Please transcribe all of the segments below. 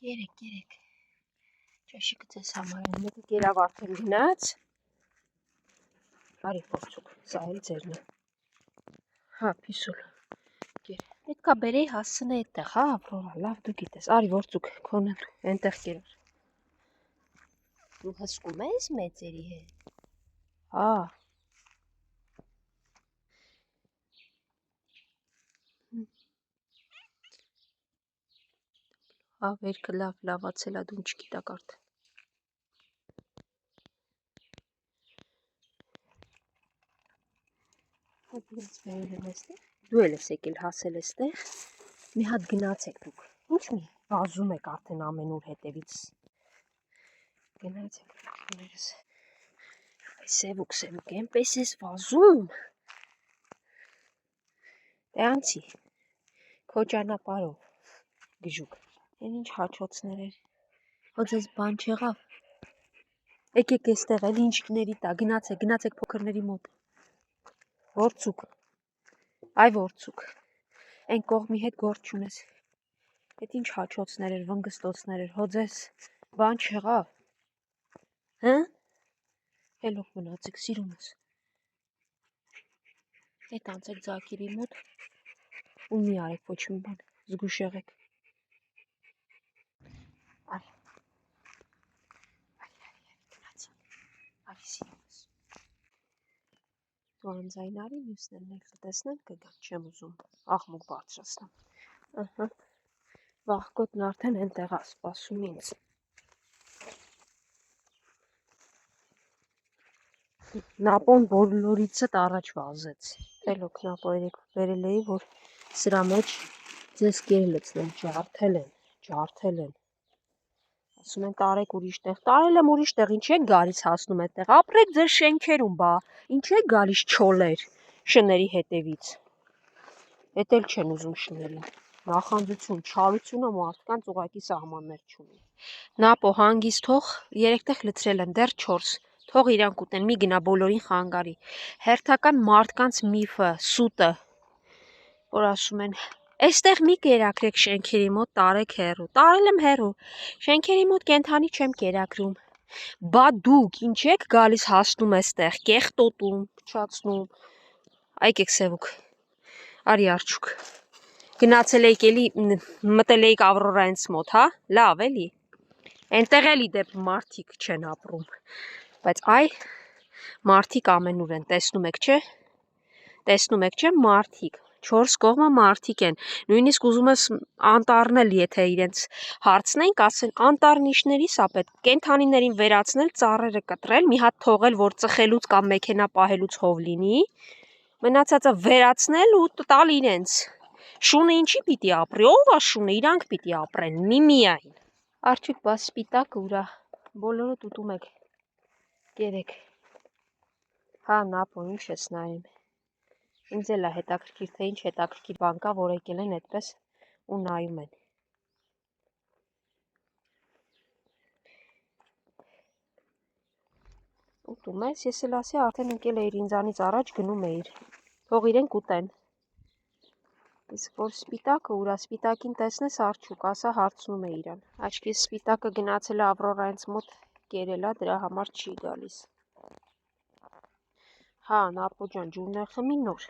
Գերեք ճաշիկը ձեզ համար են մեկը կերավ արդեն գնաց արի փորձուկ սա էլ ձերն է հա փիսուլ պետքա բերեի հասցնե այդտեղ հա Ավրորա լավ դու գիտես արի ворցուկ քոնը այնտեղ կերար դու հսկում ես մեծերի հետ հա Հա, վերքը լավացել է, դու ինչ գիտակ արդեն։ Դու էլ ես եկել հասել էստեղ, մի հատ գնացեք դուք, ինչ մի վազում եք արդեն ամենուր հետևից։ Գնացեք դուքներս, սևուկ ենպես ես վազում։ Դե անցի, քո ճանապարհով, գժուկ։ Են ինչ հաչոցներ էր, հո ձեզ բան չեղավ, եկեք էստեղ էլ ինչքների տա, գնացեք փոքրների մոտ, ворցուկ, այ ворցուկ, են կողմի հետ գործ չունես, էդ ինչ հաչոցներ էր, վնգստոցներ էր, հո ձեզ բան չեղավ, հը, հելով մնացեք, սիրում ես, էդ անցեք ձակիրի մոտ, ու մի արեք ոչ մի բան, զգուշ եղեք, Արի սիրում ես, դու անձայն արի, մյուսներն էլ կտեսնեն կգան, չեմ ուզում, աղմուկ բարձրացնեմ, վաղկոտն արդեն ենտեղ է սպասում ինձ, Նապոն բոլորիցդ առաջ վազեց, խելոք Նապո երեկ վերել էի, որ սրա մեջ ձեզ կեր լցնեմ, ջարդել են, ասում են տարեք ուրիշ տեղ, տարել եմ ուրիշ տեղ, ինչ եք գալիս հասնում այդտեղ, ապրեք ձեր շենքերում, բա, ինչ եք գալիս չոլեր, շների հետևից, էդ էլ չեն ուզում շներին, նախանձություն, չարությունը մարդկանց ուղղակի սահմաններ չունի, Նապո հանգիստ թող, երեքտեղ լցրել եմ, դեռ 4, թող իրանք ուտեն, մի գնա բոլորին խանգարի, հերթական մարդկանց միֆը, սուտը, որ ասում են, Էստեղ մի կերակրեք շենքերի մոտ տարեք հեռու, տարել եմ հեռու, շենքերի մոտ կենթանի չեմ կերակրում, բա դուք ինչ եք գալիս հասնում էստեղ, կեղտոտում, փչացնում, այկեք սևուկ, արի արջուկ, գնացել էիք էլի, մտել էիք Ավրորայից մոտ, հա, լավ էլի, ենտեղ էլի դեպ մարդիկ չեն ապրում, բայց այ մարդիկ ամենուր են, տեսնում եք չէ, մարդիկ, 4 կողմը մարդիկ են, նույնիսկ ուզում ես անտառն էլ եթե իրենց հարցնեին, կասեն անտառնիշների սա պետք, կենթանիներին վերացնել, ծառերը կտրել, մի հատ թողել, որ ծխելուց կամ մեքենա պահելուց հով լինի, մնացածը վերացնել ու տալ իրենց, շունը ինչի պիտի ապրի, ով ա շունը, իրանք պիտի ապրեն, միմիայն, արջուկ բա սպիտակը ուրա, բոլորը տուտում եք, կերեք, հա Նապո ինչ ես նայում, ինձ էլ է հետաքրքիր, թե ինչ հետաքրքիր բան կա, որ եկել են այդպես ու նայում են, ուտում ես, ես էլ ասի արդեն ընկել էիր ինձանից առաջ գնում էիր, թող իրենք ուտեն, իսկ որ սպիտակը ուրա, սպիտակին տեսնես արջուկ, ասա հարցնում է իրան, աչքիս սպիտակը գնացել է Ավրորայից մոտ կերել է, դրա համար չի գալիս, հա Նապո ջան, ջուրներ խմի նոր,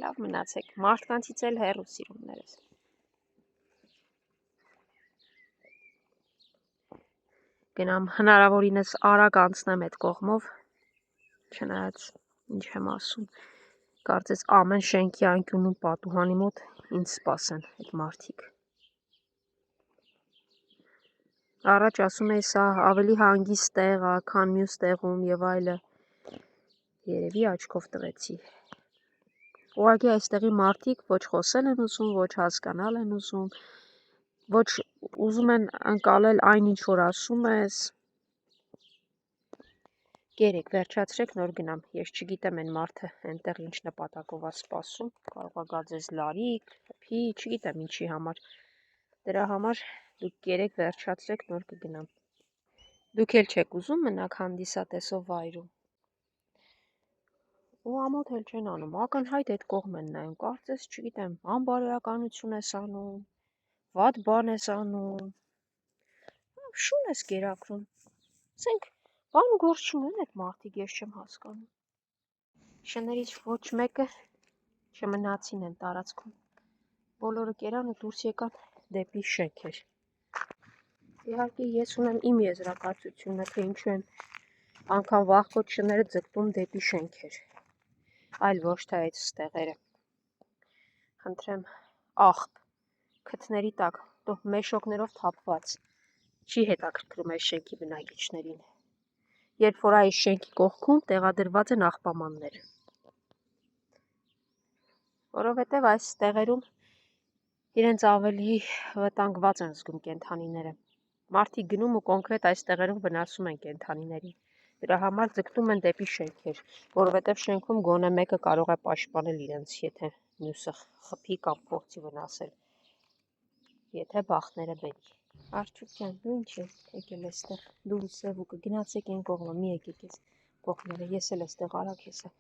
լավ մնացեք, մարդկանցից էլ հեռու սիրումներս, գնամ հնարավորինս արագ անցնեմ այդ կողմով, չնայած ինչ եմ ասում, կարծես ամեն շենքի անկյունում պատուհանի մոտ ինձ սպասեն այդ մարդիկ, առաջ ասում էի սա ավելի հանգիստ տեղ է, քան մյուս տեղում եւ այլը, երևի աչքով տվեցի, ուղղակի այստեղի մարդիկ ոչ խոսել են ուզում, ոչ հասկանալ են ուզում, ոչ ուզում են ընկալել այն ինչ որ ասում ես, կերեք, վերջացրեք, նոր գնամ, ես չգիտեմ այն մարդը այնտեղ ինչ նպատակով է սպասում, կարող է գա ձեզ լարիք, փի, չգիտեմ ինչի համար, Դրա համար դուք երեք վերջացրեք նոր կգնամ։ Դուք էլ չեք ուզում մնաք հանդիսատեսով վայրում։ Ու ամոթ էլ չեն անում, ակնհայտ այդ կողմ են նայում, կարծես, չգիտեմ, անբարոյականություն ես անում, վատ բան ես անում, շուն ես կերակրում, ասենք, բան ու գործ չունեն այդ մարդիկ, ես չեմ հասկանում։ Շներից ոչ մեկը չմնացին են տարածքում, բոլորը կերան ու դուրս եկան դեպի շենքեր։ Իհարկե ես ունեմ իմ եզրակացությունը, թե ինչու են անգամ վախկոտ շները ձգտում դեպի շենքեր, այլ ոչ թե այդ ստեղերը։ Խնդրեմ, աղբ, քթների տակ, մեշոկներով թափված, չի հետաքրքրում այս շենքի բնակիչներին, երբ որ այս շենքի կողքում տեղադրված են աղբամաններ։ Որովհետև այս տեղերում իրենց ավելի վտանգված են զգում կենդանիները։ Մարդիկ գնում ու կոնկրետ այս տեղերում վնասում են կենդանիներին։ Դրա համար ձգտում են դեպի շենքեր, որովհետև շենքում գոնե մեկը կարող է պաշտպանել իրենց, եթե մյուսը խփի կամ փորձի վնասել, եթե բախտները բերի։ Արչուկ ջան, դու ինչ ես եկել այստեղ, դու Սևուկը, գնացեք այն կողմը, մի եկեք այս կողմերը, ես էլ այստեղ արագ հեսա,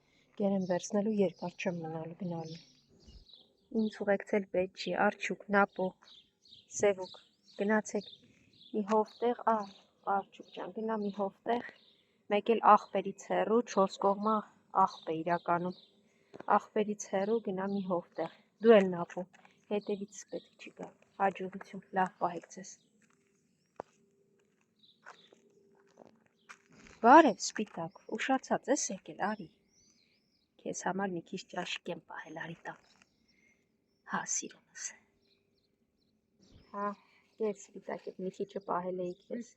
գեր եմ վերցնելու, երկար չեմ մնալու գնալու։ Ինձ ուղեկցել պետք չի, Արչուկ, Նապո, Սևուկ, գնացեք մի հովտեղ, Արչուկ ջան, գնա մի հովտեղ, մեկ էլ աղբերից հեռու, 4 կողմը աղբ է իրականում, աղբերից հեռու գնա մի հովտեղ, դու էլ Նապո, հետևից պետք չի գա, հաջողություն, լավ պահեք ձեզ։ Բարև, Սպիտակ, ուշացած ես եկել, արի, քեզ համար մի քիչ ճաշիկ եմ պահել, արի տամ, հա, սիրունս, հա, կեր Սպիտակ, մի քիչը պահել էի քեզ,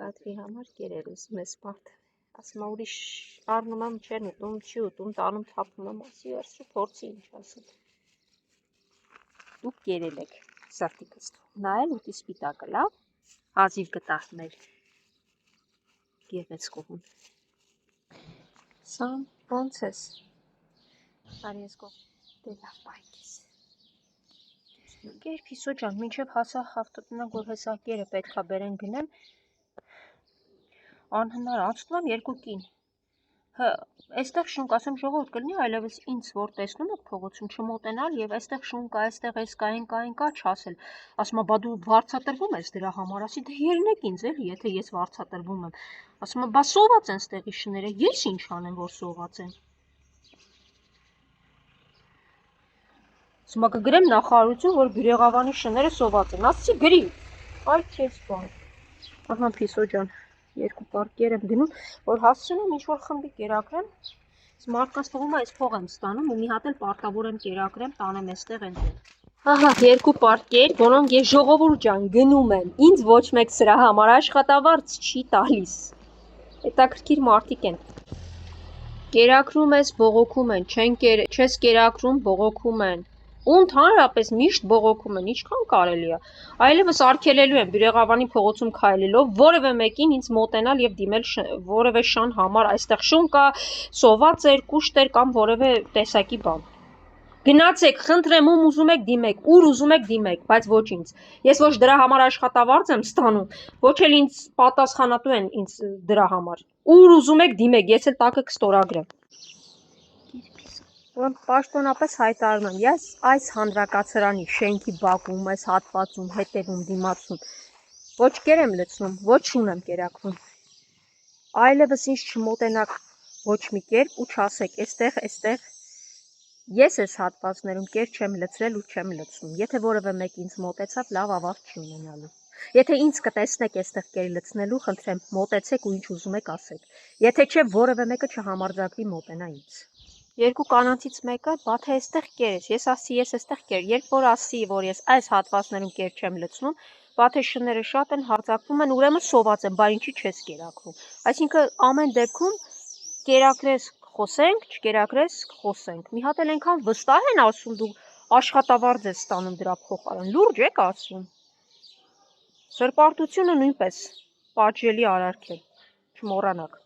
Կատրի համար կերեր ուզում ես մարդ, ասում ուրիշ առնում եմ չեն ուտում, չի ուտում, տանում թափում եմ, ասի վերցրու փորձի ինչ ասում, դուք կերել եք, սրտիկս, նա էլ ուտի Սպիտակը, լավ, հազիվ գտար մեր գեղեցկուհուն։ Սամ, ոնց ես, արի ես կող, դե լավ պահեք ես։ Կեր Փիսո ջան, մինչև հասա ավտոտնակ, որ հեսա կերը պետքա բերեն գնեմ, անհնար, անցնում եմ երկու կին, այստեղ շունկ, ասեմ ժողովուրդ կլինի այլևս ինձ, որ տեսնում եք փողոցում չմոտենալ և այստեղ շունկ կա, այստեղ այս կա, չասել, ասում բա դու վարձատրվում ես դրա համար, ասի դե ելնեք ինձ էլի, եթե ես վարձատրվում եմ, ասում բա սոված են ստեղի շները, ես ինչ անեմ, որ սոված են, ասում կգրեմ նախարարություն, որ Բյուրեղավանի շները սոված են, ասի գրի, այ քեզ բան, ահա Փիսո ջան, երկու պարկեր եմ գնում, որ հասցնեմ ինչ-որ խմբի կերակրեմ, մարդկանց թվում է այս փող եմ ստանում ու մի հատ էլ պարտավոր եմ կերակրեմ, տանեմ այստեղ այնտեղ։ Ահա, երկու պարկեր, որոնք ես ժողովուրդ ջան գնում եմ, ինձ ոչ մեկ սրա համար աշխատավարձ չի տալիս։ Հետաքրքիր մարդիկ են։ Կերակրում ես, բողոքում են, չես կերակրում, բողոքում են։ Ու ընդհանրապես միշտ բողոքում են, ինչքան կարելի է։ Այլևս արգելելու են Բյուրեղավանի փողոցում քայլելով որևէ մեկին ինձ մոտենալ եւ դիմել որևէ շան համար, այստեղ շուն կա, սոված էր, կուշտ էր կամ որևէ տեսակի բան։ Գնացեք, խնդրեմ, ում ուզում եք դիմեք, ուր ուզում եք դիմեք, բայց ոչ ինձ։ Ես ոչ դրա համար աշխատավարձ եմ ստանում, ոչ էլ ինձ պատասխանատու են ինձ դրա համար։ Ուր ուզում եք դիմեք, ես էլ տակը կստորագրեմ։ Պաշտոնապես հայտարարում եմ, ես այս հանրակացարանի շենքի բակում, այս հատվածում, հետևում, դիմացում ոչ կեր եմ լցնում, ոչ շուն եմ կերակրում։ Այլևս ինձ չմոտենաք ոչ մի կերպ ու չասեք, այստեղ ես այս հատվածներում կեր չեմ լցրել ու չեմ լցնում։ Եթե որևէ մեկ ինձ մոտեցավ, լավ ավարտ չի ունենալու։ Եթե ինձ կտեսնեք այստեղ կեր լցնելու, խնդրեմ, մոտեցեք ու ինչ ուզում եք ասեք։ Եթե չէ, որևէ մեկը չհամարձակվի մոտենա ինձ։ Երկու կանանցից մեկը, բա թե այստեղ կեր ես, ես ասի, ես այստեղ կեր, երբ որ ասի, որ ես այս հատվածներում կեր չեմ լցնում, բա թե շները շատ են, հարձակվում են, ուրեմն սոված են, բա ինչի չես կերակրում։ Այսինքն ամեն դեպքում կերակրես խոսենք, չկերակրես խոսենք։ Մի հատ էլ այնքան վստահ են ասում, դու աշխատավարձ ես ստանում դրա փոխարեն, լուրջ եք ասում։ Սրպարտությունը նույնպես պատժելի արարք է, չմոռանաք։